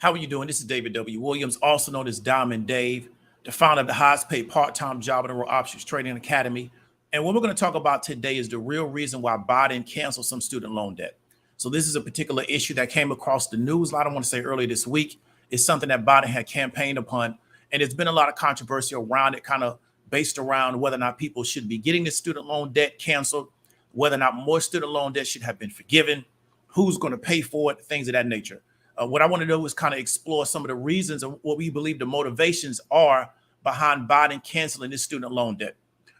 How are you doing? This is David W. Williams, also known as Diamond Dave, the founder of the highest paid part-time job in the world options trading academy. And what we're going to talk about today is the real reason why Biden canceled some student loan debt. So this is a particular issue that came across the news. I don't want to say earlier this week. It's something that Biden had campaigned upon. And there's been a lot of controversy around it, kind of based around whether or not people should be getting the student loan debt canceled, whether or not more student loan debt should have been forgiven, who's going to pay for it, things of that nature. What I want to do is kind of explore some of the reasons of what we believe the motivations are behind Biden canceling this student loan debt.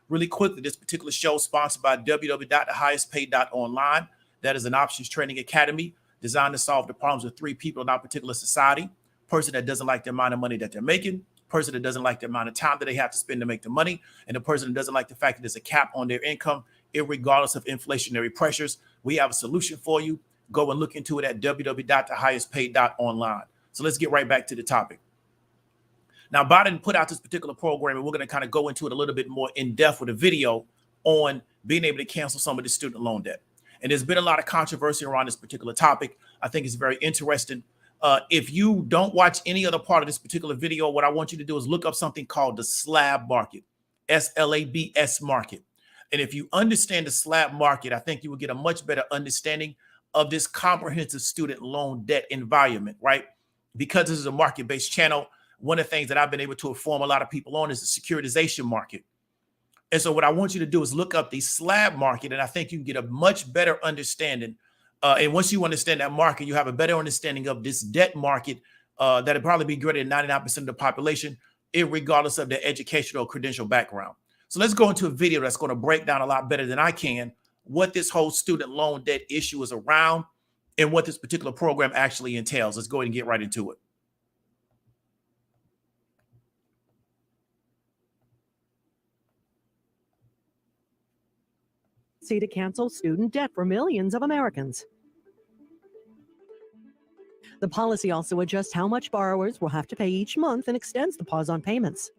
Really quickly, this particular show is sponsored by www.thehighestpaid.online. That is an options trading academy designed to solve the problems of three people in our particular society: person that doesn't like the amount of money that they're making, person that doesn't like the amount of time that they have to spend to make the money, and the person that doesn't like the fact that there's a cap on their income, irregardless of inflationary pressures. We have a solution for you. Go and look into it at www.thehighestpaid.online. So let's get right back to the topic. Now, Biden put out this particular program, and we're going to kind of go into it a little bit more in depth with a video on being able to cancel some of the student loan debt. And there's been a lot of controversy around this particular topic. I think it's very interesting. If you don't watch any other part of this particular video, what I want you to do is look up something called the slab market, SLABS market. And if you understand the slab market, I think you will get a much better understanding of this comprehensive student loan debt environment, right? Because this is a market-based channel, one of the things that I've been able to inform a lot of people on is the securitization market. And so what I want you to do is look up the slab market, and I think you can get a much better understanding. And once you understand that market, you have a better understanding of this debt market that'll probably be greater than 99% of the population, regardless of their educational or credential background. So let's go into a video that's going to break down a lot better than I can what this whole student loan debt issue is around and what this particular program actually entails. Let's go ahead and get right into it. To cancel student debt for millions of Americans. The policy also adjusts how much borrowers will have to pay each month and extends the pause on payments.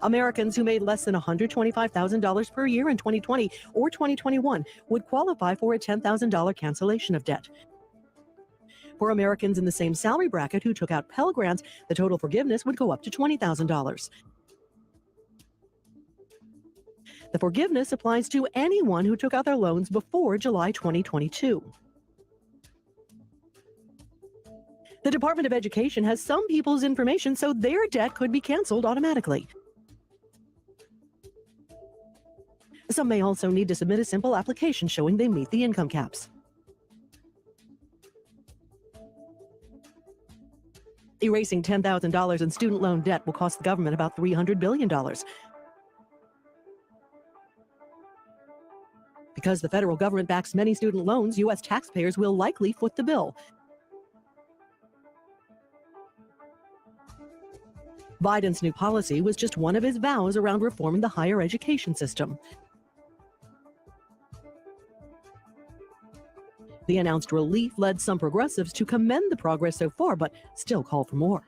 Americans who made less than $125,000 per year in 2020 or 2021 would qualify for a $10,000 cancellation of debt. For Americans in the same salary bracket who took out Pell Grants, the total forgiveness would go up to $20,000. The forgiveness applies to anyone who took out their loans before July 2022. The Department of Education has some people's information, so their debt could be canceled automatically. Some may also need to submit a simple application showing they meet the income caps. Erasing $10,000 in student loan debt will cost the government about $300 billion. Because the federal government backs many student loans, U.S. taxpayers will likely foot the bill. Biden's new policy was just one of his vows around reforming the higher education system. The announced relief led some progressives to commend the progress so far, but still call for more.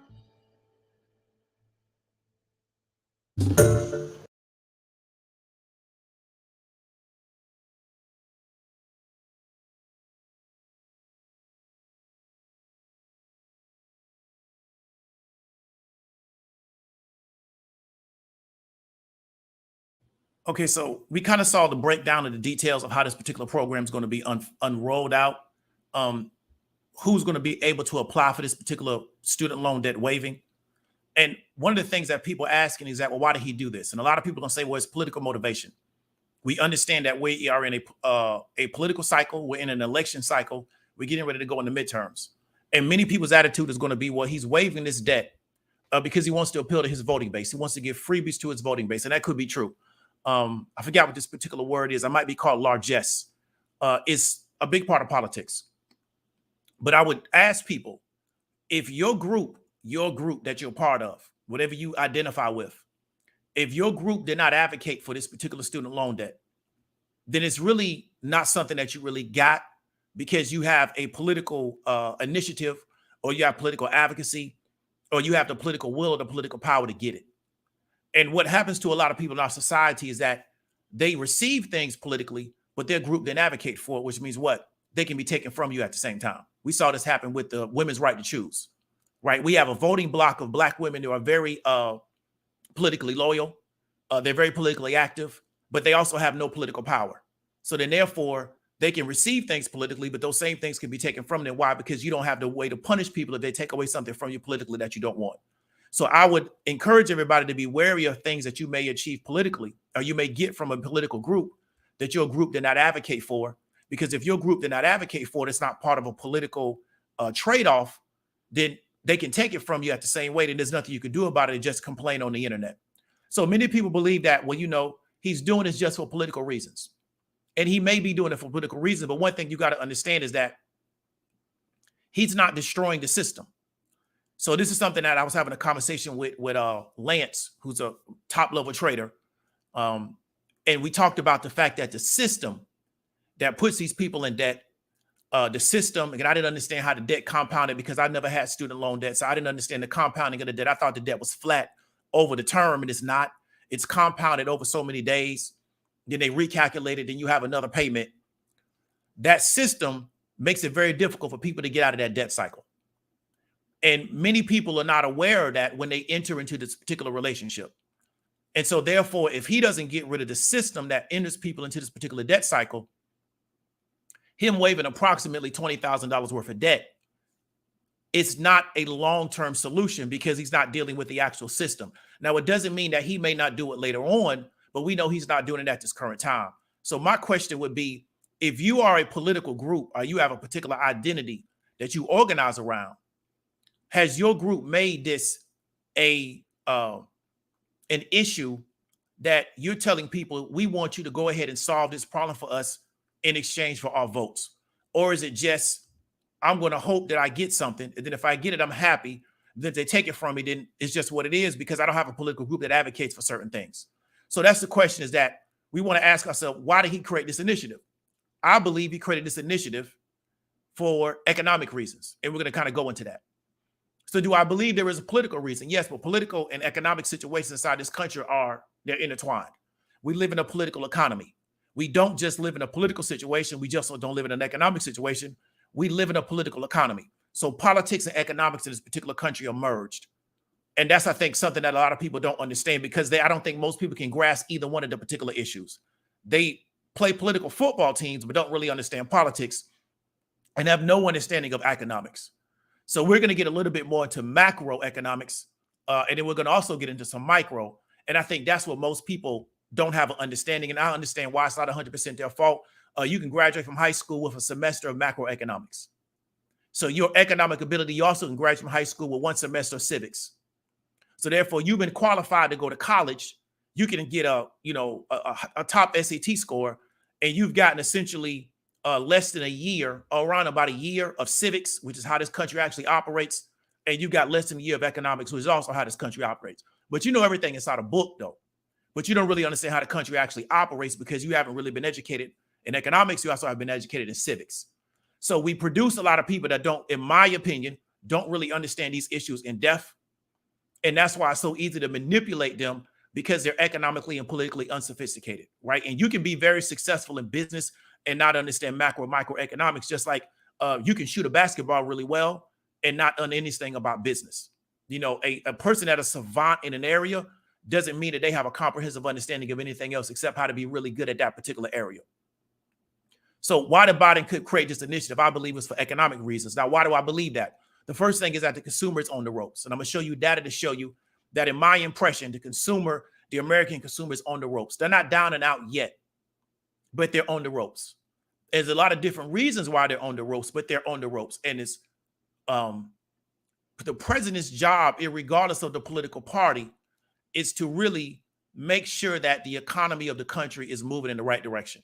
Okay, so we kind of saw the breakdown of the details of how this particular program is going to be unrolled out. Who's going to be able to apply for this particular student loan debt waiving? And one of the things that people are asking is that, well, why did he do this? And a lot of people are going to say, well, it's political motivation. We understand that we are in a political cycle. We're in an election cycle. We're getting ready to go into midterms. And many people's attitude is going to be, well, he's waiving this debt because he wants to appeal to his voting base. He wants to give freebies to his voting base. And that could be true. I forgot what this particular word is. I might be called largesse. It's a big part of politics. But I would ask people, if your group that you're part of, whatever you identify with, if your group did not advocate for this particular student loan debt, then it's really not something that you really got because you have a political initiative, or you have political advocacy, or you have the political will or the political power to get it. And what happens to a lot of people in our society is that they receive things politically, but their group didn't advocate for it, which means what? they can be taken from you at the same time. We saw this happen with the women's right to choose, right? We have a voting block of Black women who are very politically loyal. They're very politically active, but they also have no political power. So then therefore, they can receive things politically, but those same things can be taken from them. Why? Because you don't have the way to punish people if they take away something from you politically that you don't want. So I would encourage everybody to be wary of things that you may achieve politically, or you may get from a political group that your group did not advocate for. Because if your group did not advocate for it, it's not part of a political trade-off, then they can take it from you at the same way. Then there's nothing you can do about it and just complain on the internet. So many people believe that, well, you know, he's doing this just for political reasons. And he may be doing it for political reasons. But one thing you got to understand is that he's not destroying the system. So this is something that I was having a conversation with Lance, who's a top level trader. And we talked about the fact that the system that puts these people in debt, the system, and I didn't understand how the debt compounded because I never had student loan debt. So I didn't understand the compounding of the debt. I thought the debt was flat over the term, and it's not. It's compounded over so many days. Then they recalculate it, then you have another payment. That system makes it very difficult for people to get out of that debt cycle. And many people are not aware of that when they enter into this particular relationship. And so therefore, if he doesn't get rid of the system that enters people into this particular debt cycle, him waiving approximately $20,000 worth of debt, it's not a long-term solution because he's not dealing with the actual system. Now, it doesn't mean that he may not do it later on, but we know he's not doing it at this current time. So my question would be, if you are a political group or you have a particular identity that you organize around, has your group made this an issue that you're telling people, we want you to go ahead and solve this problem for us in exchange for our votes? Or is it just, I'm going to hope that I get something, and then if I get it, I'm happy. Then if they take it from me, then it's just what it is because I don't have a political group that advocates for certain things. So that's the question, is that we want to ask ourselves, why did he create this initiative? I believe he created this initiative for economic reasons, and we're going to kind of go into that. So do I believe there is a political reason? Yes, but political and economic situations inside this country they're intertwined. We live in a political economy. We don't just live in a political situation. We just don't live in an economic situation. We live in a political economy. So politics and economics in this particular country are merged. And that's, I think, something that a lot of people don't understand because I don't think most people can grasp either one of the particular issues. They play political football teams, but don't really understand politics and have no understanding of economics. So we're going to get a little bit more into macroeconomics, and then we're going to also get into some micro. And I think that's what most people don't have an understanding. And I understand why it's not 100% their fault. You can graduate from high school with a semester of macroeconomics. So your economic ability, you also can graduate from high school with one semester of civics. So therefore, you've been qualified to go to college. You can get a top SAT score, and you've gotten essentially less than a year, around about a year of civics, which is how this country actually operates. And you've got less than a year of economics, which is also how this country operates. But you know everything inside a book, though. But you don't really understand how the country actually operates because you haven't really been educated in economics. You also have been educated in civics. So we produce a lot of people that don't, in my opinion, don't really understand these issues in depth. And that's why it's so easy to manipulate them because they're economically and politically unsophisticated, right? And you can be very successful in business and not understand microeconomics, just like you can shoot a basketball really well and not know anything about business. You know, a person that is a savant in an area doesn't mean that they have a comprehensive understanding of anything else except how to be really good at that particular area. So why did Biden could create this initiative? I believe it's for economic reasons. Now, why do I believe that? The first thing is that the consumer is on the ropes. And I'm going to show you data to show you that in my impression, the American consumer is on the ropes. They're not down and out yet, but they're on the ropes. There's a lot of different reasons why they're on the ropes, but they're on the ropes. And it's the president's job, regardless of the political party, is to really make sure that the economy of the country is moving in the right direction.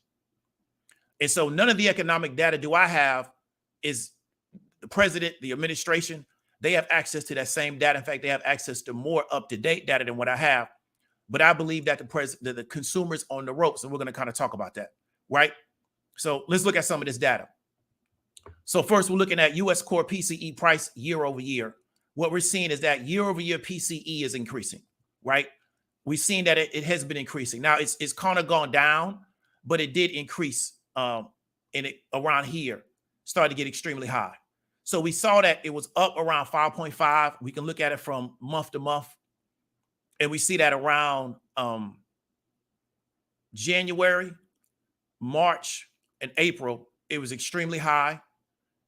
And so none of the economic data do I have is the president, the administration, they have access to that same data. In fact, they have access to more up-to-date data than what I have. But I believe that the consumer's on the ropes, and we're going to kind of talk about that, right? So let's look at some of this data. So first, we're looking at U.S. core PCE price year over year. What we're seeing is that year over year PCE is increasing, right? We've seen that it has been increasing. Now, it's kind of gone down, but it did increase around here. started to get extremely high. So we saw that it was up around 5.5. We can look at it from month to month. And we see that around January, March, and April, it was extremely high.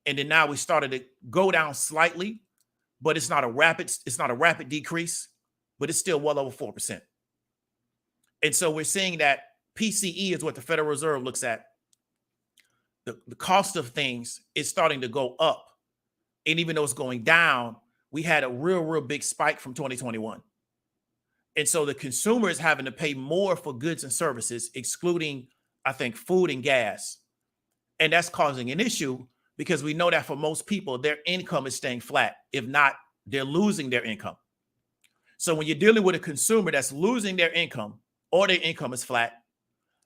And then now we started to go down slightly, but it's not a rapid decrease, but it's still well over 4%. And so we're seeing that PCE is what the Federal Reserve looks at. The cost of things is starting to go up. And even though it's going down, we had a real big spike from 2021. And so the consumer is having to pay more for goods and services, excluding, I think, food and gas. And that's causing an issue because we know that for most people, their income is staying flat. If not, they're losing their income. So when you're dealing with a consumer that's losing their income or their income is flat,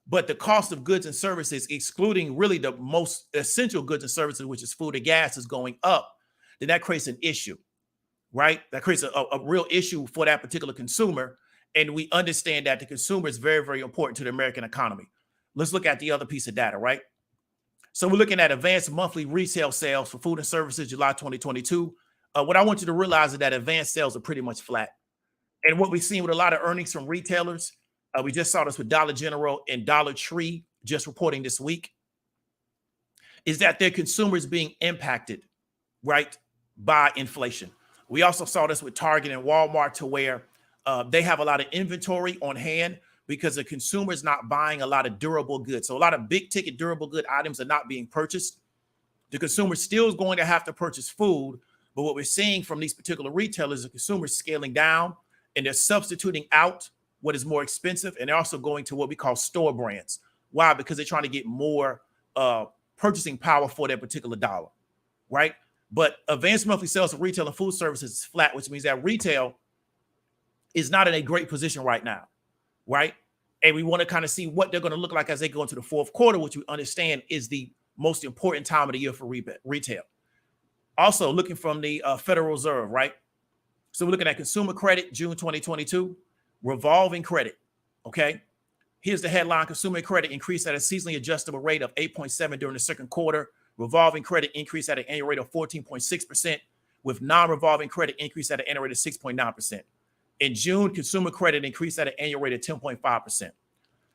but the cost of goods and services, excluding really the most essential goods and services, which is food and gas, is going up, then that creates an issue, right? That creates a real issue for that particular consumer. And we understand that the consumer is very important to the American economy. Let's look at the other piece of data, right? So we're looking at advanced monthly retail sales for food and services, July 2022. What I want you to realize is that advanced sales are pretty much flat. And what we've seen with a lot of earnings from retailers, we just saw this with Dollar General and Dollar Tree just reporting this week, is that their consumers being impacted, right, by inflation. We also saw this with Target and Walmart to where they have a lot of inventory on hand because the consumer is not buying a lot of durable goods. So a lot of big ticket durable good items are not being purchased. The consumer still is going to have to purchase food. But what we're seeing from these particular retailers, the consumer is scaling down and they're substituting out what is more expensive. And they're also going to what we call store brands. Why? Because they're trying to get more purchasing power for their particular dollar, right? But advanced monthly sales of retail and food services is flat, which means that retail is not in a great position right now, right? And we want to kind of see what they're going to look like as they go into the fourth quarter, which we understand is the most important time of the year for retail. Also looking from the Federal Reserve, right? So we're looking at consumer credit, June 2022, revolving credit, okay? Here's the headline: consumer credit increased at a seasonally adjustable rate of 8.7 during the second quarter. Revolving credit increased at an annual rate of 14.6%, with non-revolving credit increased at an annual rate of 6.9%. In June, consumer credit increased at an annual rate of 10.5%.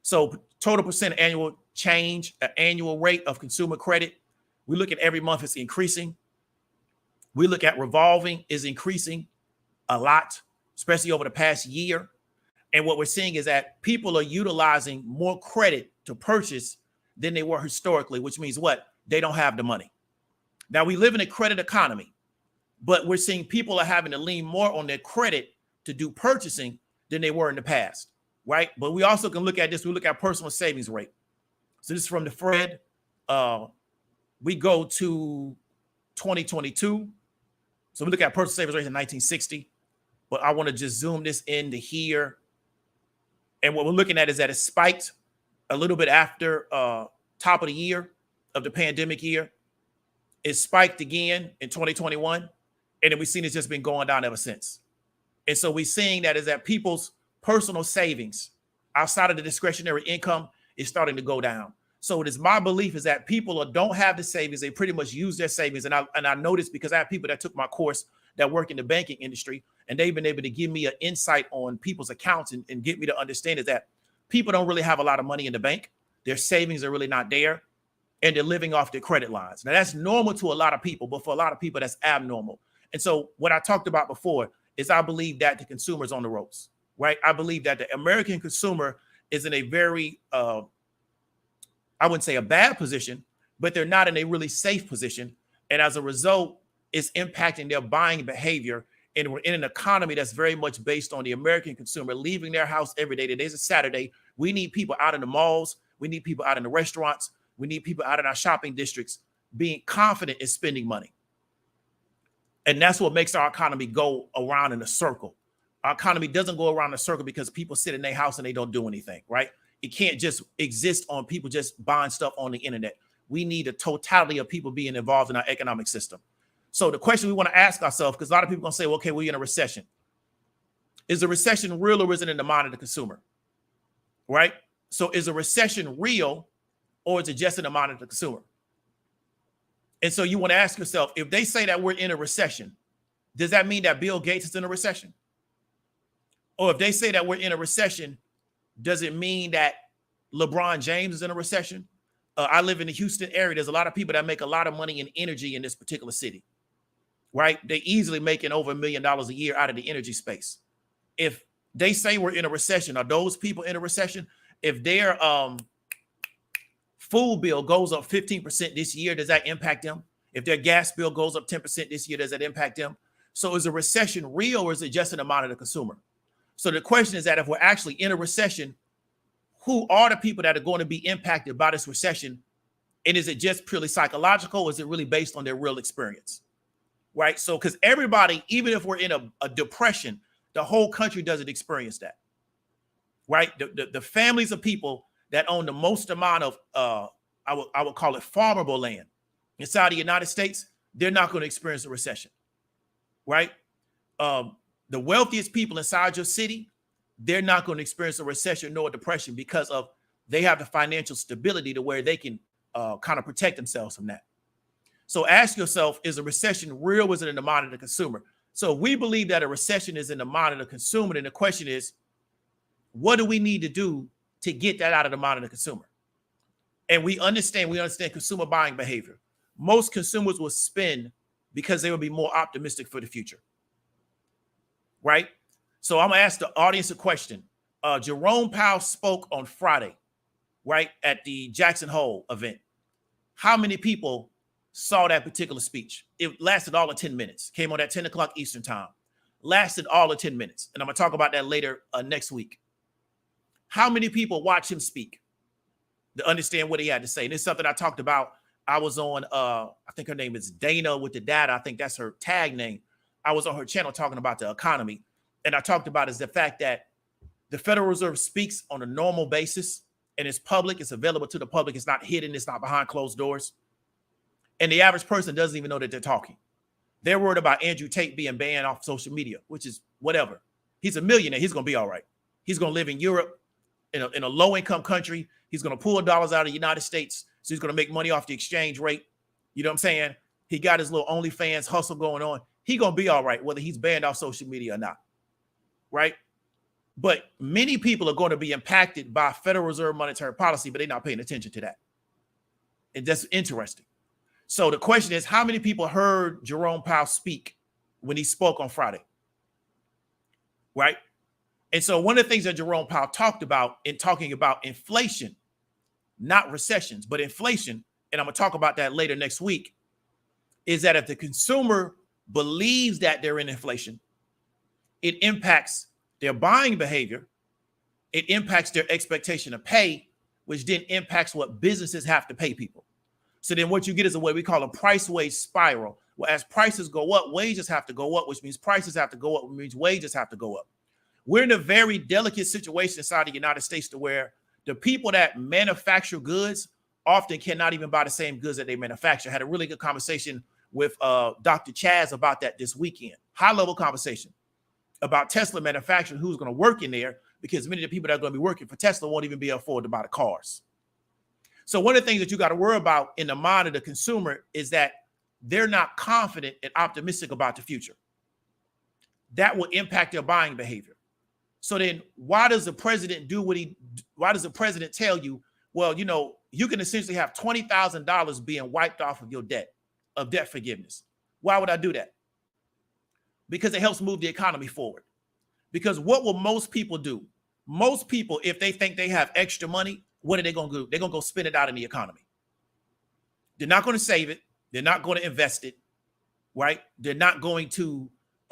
So total percent annual change, annual rate of consumer credit, we look at every month, it's increasing. We look at revolving is increasing a lot, especially over the past year. And what we're seeing is that people are utilizing more credit to purchase than they were historically, which means what? They don't have the money. Now, we live in a credit economy, but we're seeing people are having to lean more on their credit to do purchasing than they were in the past, right? But we also can look at this. We look at personal savings rate. So this is from the Fed. We go to 2022. So we look at personal savings rate in 1960, but I want to just zoom this into here. And what we're looking at is that it spiked a little bit after top of the year of the pandemic year. It spiked again in 2021. And then we've seen it's just been going down ever since. And so we're seeing that is that people's personal savings outside of the discretionary income is starting to go down. So it is my belief is that people don't have the savings. They pretty much use their savings. And I noticed because I have people that took my course that work in the banking industry, and they've been able to give me an insight on people's accounts and get me to understand is that people don't really have a lot of money in the bank. Their savings are really not there, and they're living off their credit lines. Now, that's normal to a lot of people, but for a lot of people, that's abnormal. And so what I talked about before is I believe that the consumer is on the ropes, right? I believe that the American consumer is in a very, I wouldn't say a bad position, but they're not in a really safe position. And as a result, it's impacting their buying behavior. And we're in an economy that's very much based on the American consumer leaving their house every day. Today's a Saturday. We need people out in the malls. We need people out in the restaurants. We need people out in our shopping districts being confident in spending money. And that's what makes our economy go around in a circle. Our economy doesn't go around in a circle because people sit in their house and they don't do anything, right? It can't just exist on people just buying stuff on the internet. We need a totality of people being involved in our economic system. So the question we want to ask ourselves, because a lot of people are going to say, well, okay, we're in a recession. Is the recession real or is it in the mind of the consumer, right? So is a recession real or is it just in the mind of the consumer? And so you want to ask yourself, if they say that we're in a recession, does that mean that Bill Gates is in a recession? Or if they say that we're in a recession, does it mean that LeBron James is in a recession? I live in the Houston area. There's a lot of people that make a lot of money in energy in this particular city, right? They easily making over $1 million a year out of the energy space. If they say we're in a recession, are those people in a recession? If their food bill goes up 15% this year, does that impact them? If their gas bill goes up 10% this year, does that impact them? So is a recession real, or is it just an amount of the consumer? So the question is that if we're actually in a recession, who are the people that are going to be impacted by this recession? And is it just purely psychological, or is it really based on their real experience? Right? So because everybody, even if we're in a depression, the whole country doesn't experience that. Right? The families of people that own the most amount of, I would call it farmable land inside the United States, they're not going to experience a recession. Right? The wealthiest people inside your city, they're not going to experience a recession nor a depression because of they have the financial stability to where they can kind of protect themselves from that. So ask yourself, is a recession real or is it in the mind of the consumer? So if we believe that a recession is in the mind of the consumer, then the question is, what do we need to do to get that out of the mind of the consumer? And we understand consumer buying behavior. Most consumers will spend because they will be more optimistic for the future. Right? So I'm going to ask the audience a question. Jerome Powell spoke on Friday, right, at the Jackson Hole event. How many people saw that particular speech? It lasted all of 10 minutes. Came on at 10 o'clock Eastern time. Lasted all of 10 minutes. And I'm going to talk about that later next week. How many people watched him speak to understand what he had to say? And it's something I talked about. I was on, I think her name is Dana with the Data. I think that's her tag name. I was on her channel talking about the economy. And I talked about is the fact that the Federal Reserve speaks on a normal basis and it's public. It's available to the public. It's not hidden. It's not behind closed doors. And the average person doesn't even know that they're talking. They're worried about Andrew Tate being banned off social media, which is whatever. He's a millionaire. He's going to be all right. He's going to live in Europe in a low-income country. He's going to pull dollars out of the United States. So he's going to make money off the exchange rate. You know what I'm saying? He got his little OnlyFans hustle going on. He's going to be all right, whether he's banned off social media or not. Right? But many people are going to be impacted by Federal Reserve monetary policy, but they're not paying attention to that. And that's interesting. So the question is, how many people heard Jerome Powell speak when he spoke on Friday? Right? And so one of the things that Jerome Powell talked about in talking about inflation, not recessions, but inflation, and I'm going to talk about that later next week, is that if the consumer believes that they're in inflation, it impacts their buying behavior. It impacts their expectation of pay, which then impacts what businesses have to pay people. So then what you get is a what we call a price wage spiral. Well, as prices go up, wages have to go up, which means prices have to go up, which means wages have to go up. We're in a very delicate situation inside the United States to where the people that manufacture goods often cannot even buy the same goods that they manufacture. I had a really good conversation with Dr. Chaz about that this weekend. High-level conversation about Tesla manufacturing, who's going to work in there, because many of the people that are going to be working for Tesla won't even be able to afford to buy the cars. So one of the things that you got to worry about in the mind of the consumer is that they're not confident and optimistic about the future. That will impact their buying behavior. So then why does the president why does the president tell you, well, you know, you can essentially have $20,000 being wiped off of your debt forgiveness? Why would I do that? Because it helps move the economy forward. Because what will most people do? Most people, if they think they have extra money, what are they going to do? They're going to go spend it out in the economy. They're not going to save it. They're not going to invest it, right? They're not going to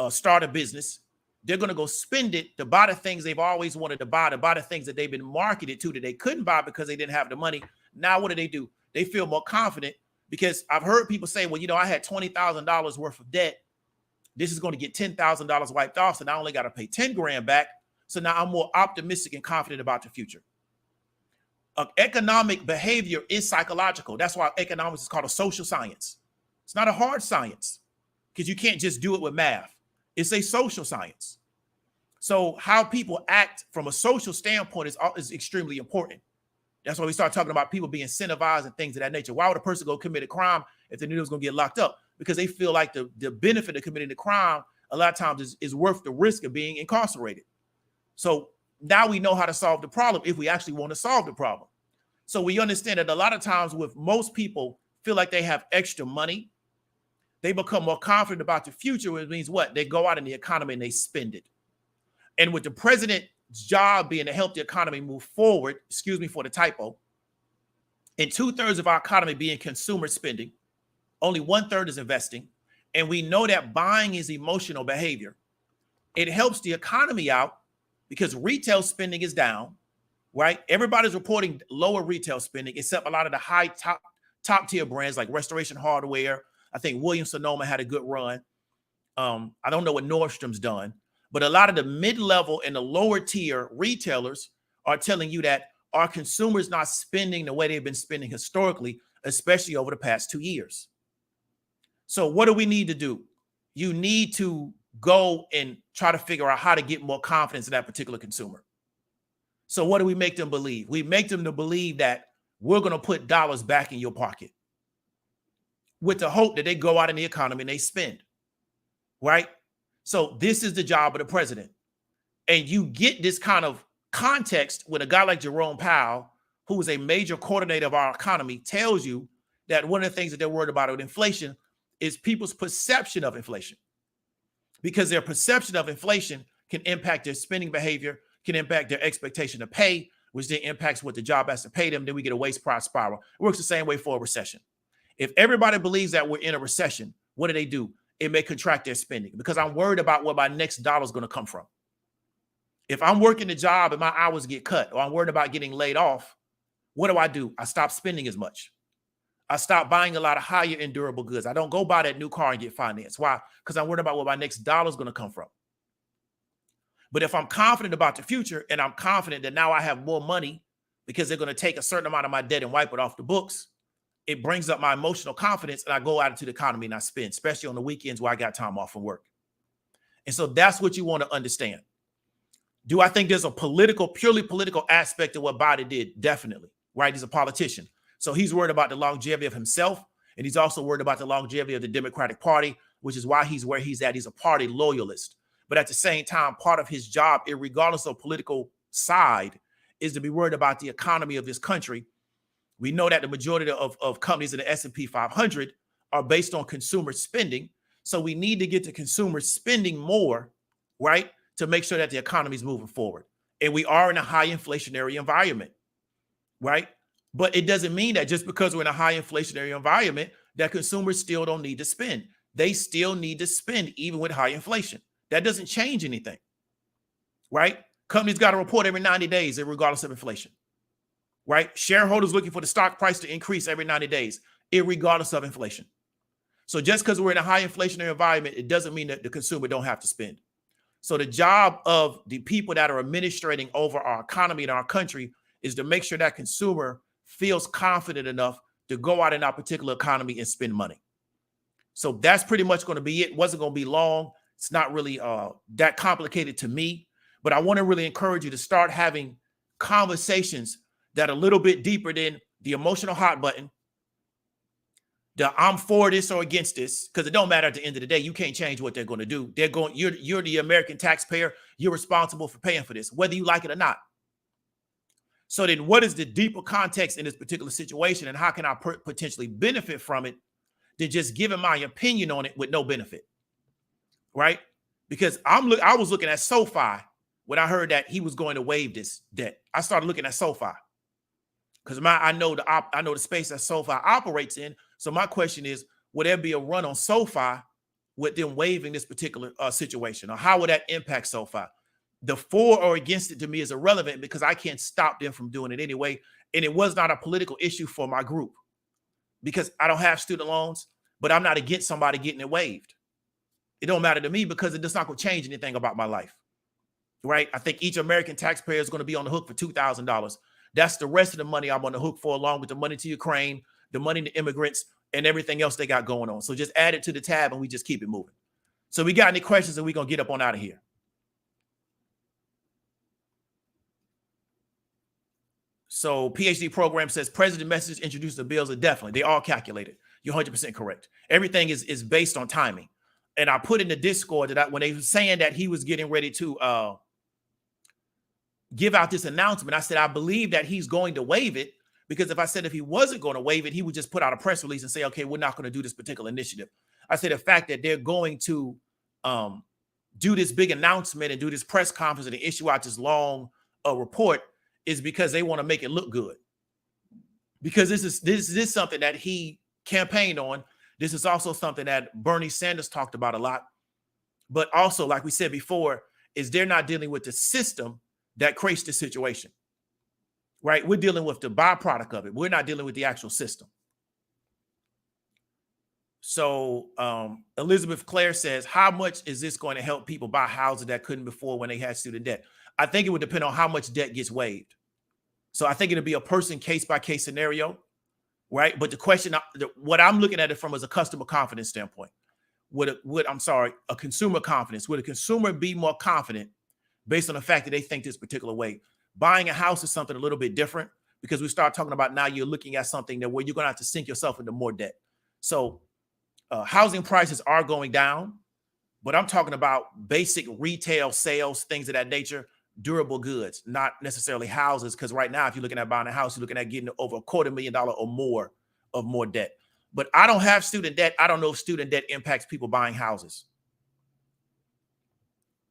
start a business. They're going to go spend it to buy the things they've always wanted to buy the things that they've been marketed to that they couldn't buy because they didn't have the money. Now, what do? They feel more confident because I've heard people say, well, you know, I had $20,000 worth of debt. This is going to get $10,000 wiped off. So now I only got to pay 10 grand back. So now I'm more optimistic and confident about the future. Economic behavior is psychological. That's why economics is called a social science. It's not a hard science because you can't just do it with math. It's a social science. So how people act from a social standpoint is extremely important. That's why we start talking about people being incentivized and things of that nature. Why would a person go commit a crime if they knew they was going to get locked up, because they feel like the benefit of committing the crime a lot of times is worth the risk of being incarcerated. So now we know how to solve the problem if we actually want to solve the problem. So we understand that a lot of times with most people feel like they have extra money, they become more confident about the future, which means what? They go out in the economy and they spend it. And with the president's job being to help the economy move forward, excuse me for the typo, and 2/3 of our economy being consumer spending, only 1/3 is investing. And we know that buying is emotional behavior. It helps the economy out because retail spending is down, right? Everybody's reporting lower retail spending, except a lot of the high top tier brands like Restoration Hardware. I think Williams-Sonoma had a good run. I don't know what Nordstrom's done, but a lot of the mid-level and the lower tier retailers are telling you that our consumers not spending the way they've been spending historically, especially over the past 2 years. So what do we need to do? You need to go and try to figure out how to get more confidence in that particular consumer. So what do we make them believe? We make them to believe that we're going to put dollars back in your pocket with the hope that they go out in the economy and they spend, right? So this is the job of the president. And you get this kind of context when a guy like Jerome Powell, who is a major coordinator of our economy, tells you that one of the things that they're worried about with inflation is people's perception of inflation, because their perception of inflation can impact their spending behavior, can impact their expectation of pay, which then impacts what the job has to pay them. Then we get a waste price spiral. It works the same way for a recession. If everybody believes that we're in a recession, what do? It may contract their spending, because I'm worried about where my next dollar is going to come from. If I'm working a job and my hours get cut, or I'm worried about getting laid off, what do? I stop spending as much. I stop buying a lot of higher and durable goods. I don't go buy that new car and get financed. Why? Because I'm worried about where my next dollar is going to come from. But if I'm confident about the future, and I'm confident that now I have more money because they're going to take a certain amount of my debt and wipe it off the books, it brings up my emotional confidence, and I go out into the economy and I spend, especially on the weekends where I got time off from work. And so that's what you want to understand. Do I think there's a purely political aspect of what Biden did? Definitely, right? He's a politician. So he's worried about the longevity of himself, and he's also worried about the longevity of the Democratic Party, which is why he's where he's at. He's a party loyalist. But at the same time, part of his job, regardless of political side, is to be worried about the economy of this country. We know that the majority of companies in the S&P 500 are based on consumer spending. So we need to get the consumer spending more, right, to make sure that the economy is moving forward. And we are in a high inflationary environment, right? But it doesn't mean that just because we're in a high inflationary environment, that consumers still don't need to spend. They still need to spend even with high inflation. That doesn't change anything, right? Companies got to report every 90 days, regardless of inflation, right? Shareholders looking for the stock price to increase every 90 days, regardless of inflation. So just because we're in a high inflationary environment, it doesn't mean that the consumer don't have to spend. So the job of the people that are administrating over our economy in our country is to make sure that consumer feels confident enough to go out in our particular economy and spend money. So that's pretty much going to be it. It wasn't going to be long. It's not really that complicated to me, but I want to really encourage you to start having conversations that are a little bit deeper than the emotional hot button, the I'm for this or against this, because it don't matter at the end of the day. You can't change what they're going to do. You're the American taxpayer. You're responsible for paying for this, whether you like it or not. So then what is the deeper context in this particular situation, and how can I potentially benefit from it than just giving my opinion on it with no benefit, right? Because I was looking at SoFi when I heard that he was going to waive this debt. I started looking at SoFi because I know the space that SoFi operates in. So my question is, would there be a run on SoFi with them waiving this particular situation, or how would that impact SoFi? The for or against it to me is irrelevant because I can't stop them from doing it anyway. And it was not a political issue for my group because I don't have student loans, but I'm not against somebody getting it waived. It don't matter to me because it's not going to change anything about my life, right? I think each American taxpayer is going to be on the hook for $2,000. That's the rest of the money I'm on the hook for, along with the money to Ukraine, the money to immigrants, and everything else they got going on. So just add it to the tab and we just keep it moving. So we got any questions, and we're going to get up on out of here. So PhD program says president message introduced the bills are definitely, they all calculated. You're 100% correct. Everything is based on timing. And I put in the Discord that when they were saying that he was getting ready to give out this announcement, I said, I believe that he's going to waive it, because if he wasn't going to waive it, he would just put out a press release and say, okay, we're not going to do this particular initiative. I said, the fact that they're going to do this big announcement and do this press conference and issue out this long report is because they want to make it look good. Because this is something that he campaigned on. This is also something that Bernie Sanders talked about a lot. But also, like we said before, is they're not dealing with the system that creates the situation, right? We're dealing with the byproduct of it. We're not dealing with the actual system. So Elizabeth Clare says, how much is this going to help people buy houses that couldn't before when they had student debt? I think it would depend on how much debt gets waived. So I think it'll be a person case-by-case scenario, right? But the question, what I'm looking at it from is a customer confidence standpoint. A consumer confidence. Would a consumer be more confident based on the fact that they think this particular way? Buying a house is something a little bit different, because we start talking about now you're looking at something that where you're going to have to sink yourself into more debt. So housing prices are going down, but I'm talking about basic retail sales, things of that nature, durable goods, not necessarily houses. Because right now, if you're looking at buying a house, you're looking at getting over $250,000 or more debt. But I don't have student debt. I don't know if student debt impacts people buying houses.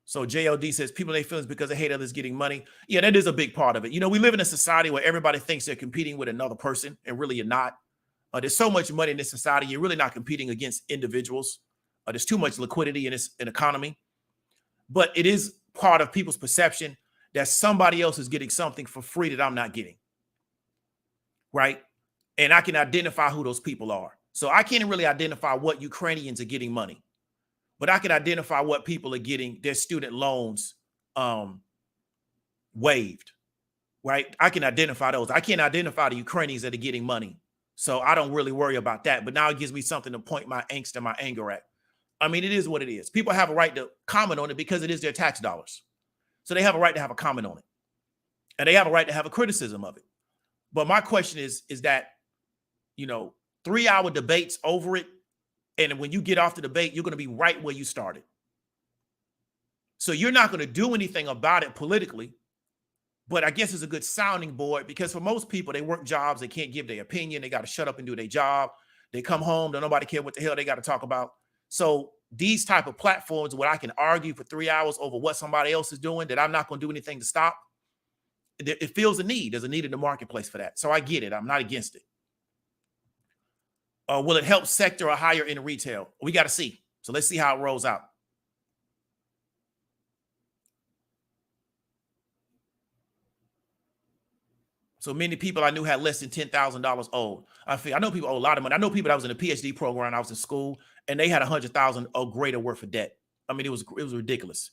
So JLD says people in their feelings because they hate others getting money. Yeah, that is a big part of it. You know, we live in a society where everybody thinks they're competing with another person, and really you're not. There's so much money in this society. You're really not competing against individuals. There's too much liquidity in this economy. But it is part of people's perception that somebody else is getting something for free that I'm not getting. Right? And I can identify who those people are. So I can't really identify what Ukrainians are getting money, but I can identify what people are getting their student loans waived. Right? I can identify those. I can't identify the Ukrainians that are getting money. So I don't really worry about that. But now it gives me something to point my angst and my anger at. I mean, it is what it is. People have a right to comment on it because it is their tax dollars. So they have a right to have a comment on it. And they have a right to have a criticism of it. But my question is that, 3-hour debates over it, and when you get off the debate, you're going to be right where you started. So you're not going to do anything about it politically. But I guess it's a good sounding board, because for most people, they work jobs, they can't give their opinion, they got to shut up and do their job. They come home, don't nobody care what the hell they got to talk about. So these type of platforms where I can argue for 3 hours over what somebody else is doing that I'm not going to do anything to stop, it feels a need. There's a need in the marketplace for that. So I get it. I'm not against it. Will it help sector or higher in retail? We got to see. So let's see how it rolls out. So many people I knew had less than $10,000 owed. I know people owe a lot of money. I know people that was in a PhD program. I was in school, and they had $100,000 or greater worth of debt. I mean, it was ridiculous,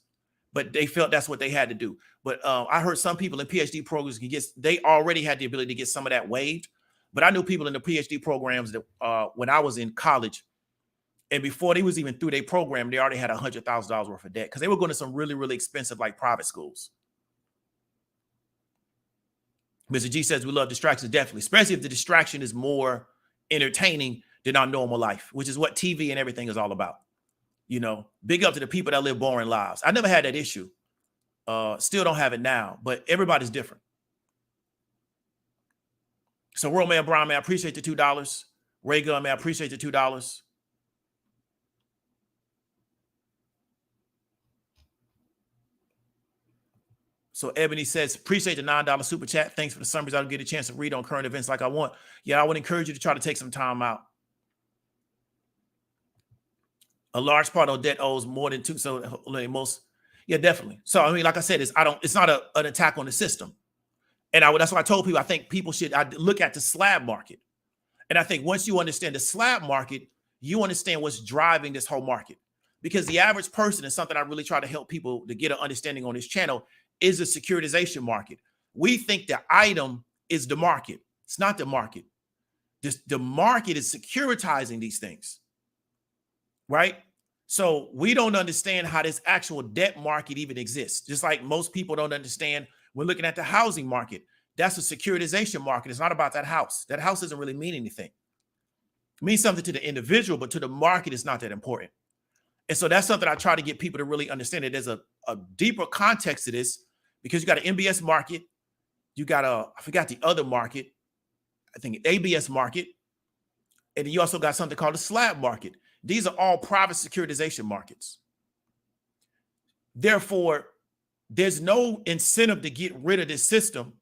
but they felt that's what they had to do. But I heard some people in PhD programs they already had the ability to get some of that waived. But I knew people in the PhD programs that when I was in college, and before they was even through their program, they already had $100,000 worth of debt because they were going to some really, really expensive like private schools. Mr. G says we love distractions, definitely, especially if the distraction is more entertaining than our normal life, which is what TV and everything is all about. Big up to the people that live boring lives. I never had that issue. Still don't have it now, but everybody's different. So World Man Brown, man, I appreciate the $2. Ray Gun, man, I appreciate the $2. So Ebony says, appreciate the $9 super chat. Thanks for the summaries. I don't get a chance to read on current events like I want. Yeah, I would encourage you to try to take some time out. A large part of debt owes more than two. So most, yeah, definitely. So I mean, like I said, it's not an attack on the system. And that's why I told people I think people should look at the slab market. And I think once you understand the slab market, you understand what's driving this whole market. Because the average person is something I really try to help people to get an understanding on this channel is the securitization market. We think the item is the market. It's not the market. The market is securitizing these things, right? So we don't understand how this actual debt market even exists. Just like most people don't understand, we're looking at the housing market. That's a securitization market. It's not about that house. That house doesn't really mean anything. It means something to the individual, but to the market, it's not that important. And so that's something I try to get people to really understand, that there's a deeper context to this, because you got an MBS market, you got I forgot the other market, I think ABS market, and then you also got something called the slab market. These are all private securitization markets. Therefore, there's no incentive to get rid of this system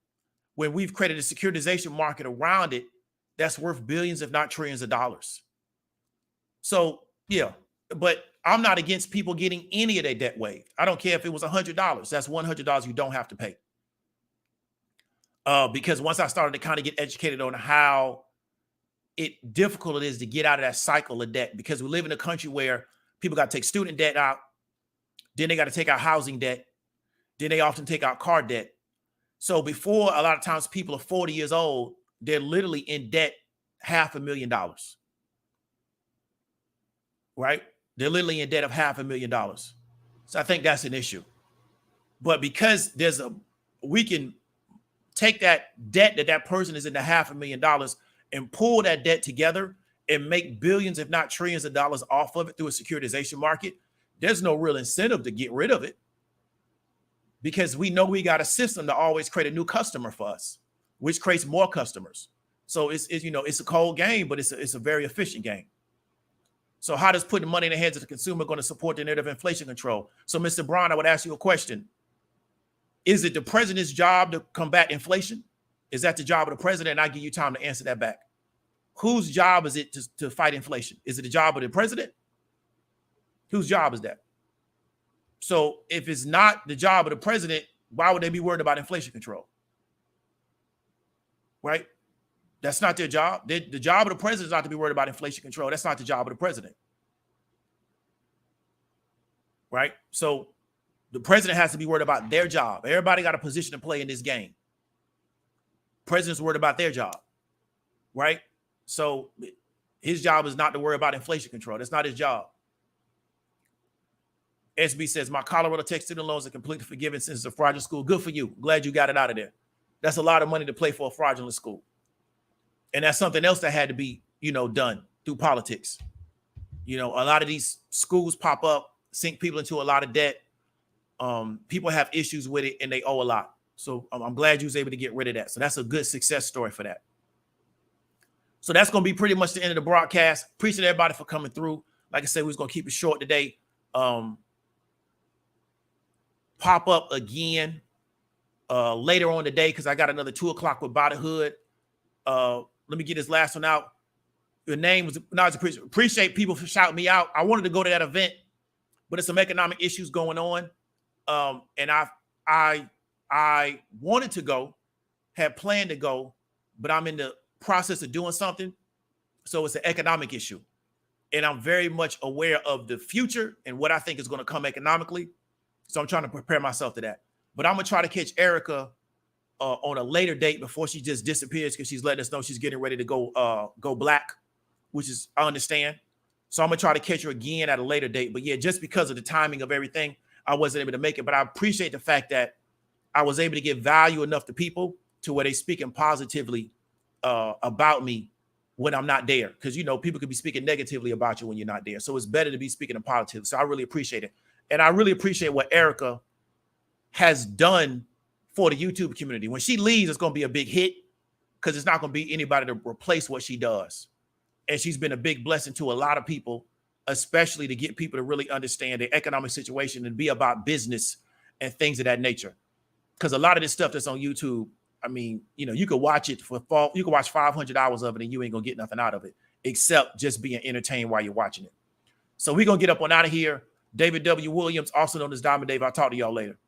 when we've created a securitization market around it that's worth billions, if not trillions of dollars. So, yeah, but I'm not against people getting any of their debt waived. I don't care if it was $100. That's $100 you don't have to pay. Because once I started to kind of get educated on how difficult it is to get out of that cycle of debt, because we live in a country where people got to take student debt out, then they got to take out housing debt, then they often take out car debt. So before, a lot of times people are 40 years old, they're literally in debt $500,000, right? They're literally in debt of $500,000. So I think that's an issue. But because we can take that debt that person is in the $500,000 and pull that debt together and make billions, if not trillions of dollars off of it through a securitization market, there's no real incentive to get rid of it, because we know we got a system to always create a new customer for us, which creates more customers. So it's a cold game, but it's a very efficient game. So how does putting money in the hands of the consumer going to support the narrative inflation control? So Mr. Brown, I would ask you a question. Is it the president's job to combat inflation? Is that the job of the president? And I give you time to answer that back. Whose job is it to fight inflation? Is it the job of the president? Whose job is that? So if it's not the job of the president, why would they be worried about inflation control? Right? That's not their job. The job of the president is not to be worried about inflation control. That's not the job of the president. Right? So the president has to be worried about their job. Everybody got a position to play in this game. President's worried about their job. Right? So his job is not to worry about inflation control. That's not his job. SB says, my Colorado Tech student loans are completely forgiven since it's a fraudulent school. Good for you. Glad you got it out of there. That's a lot of money to play for a fraudulent school. And that's something else that had to be, done through politics. A lot of these schools pop up, sink people into a lot of debt. People have issues with it and they owe a lot. So I'm glad you was able to get rid of that. So that's a good success story for that. So that's going to be pretty much the end of the broadcast. Appreciate everybody for coming through. Like I said, we was going to keep it short today. Pop up again later on today, because I got another 2 o'clock with By the Hood. Let me get this last one out. Your name was not appreciate people for shouting me out. I wanted to go to that event, but there's some economic issues going on. And I wanted to go, had planned to go, but I'm in the process of doing something. So it's an economic issue. And I'm very much aware of the future and what I think is going to come economically. So I'm trying to prepare myself to that. But I'm going to try to catch Erica on a later date before she just disappears, because she's letting us know she's getting ready to go black, which is, I understand. So I'm going to try to catch her again at a later date. But yeah, just because of the timing of everything, I wasn't able to make it. But I appreciate the fact that I was able to give value enough to people to where they speaking positively about me when I'm not there. Because, people could be speaking negatively about you when you're not there. So it's better to be speaking in positive. So I really appreciate it. And I really appreciate what Erica has done for the YouTube community. When she leaves, it's going to be a big hit, because it's not going to be anybody to replace what she does. And she's been a big blessing to a lot of people, especially to get people to really understand the economic situation and be about business and things of that nature. Because a lot of this stuff that's on YouTube, I mean, you could watch it you could watch 500 hours of it and you ain't going to get nothing out of it, except just being entertained while you're watching it. So we're going to get up on out of here. David W. Williams, also known as Diamond Dave. I'll talk to y'all later.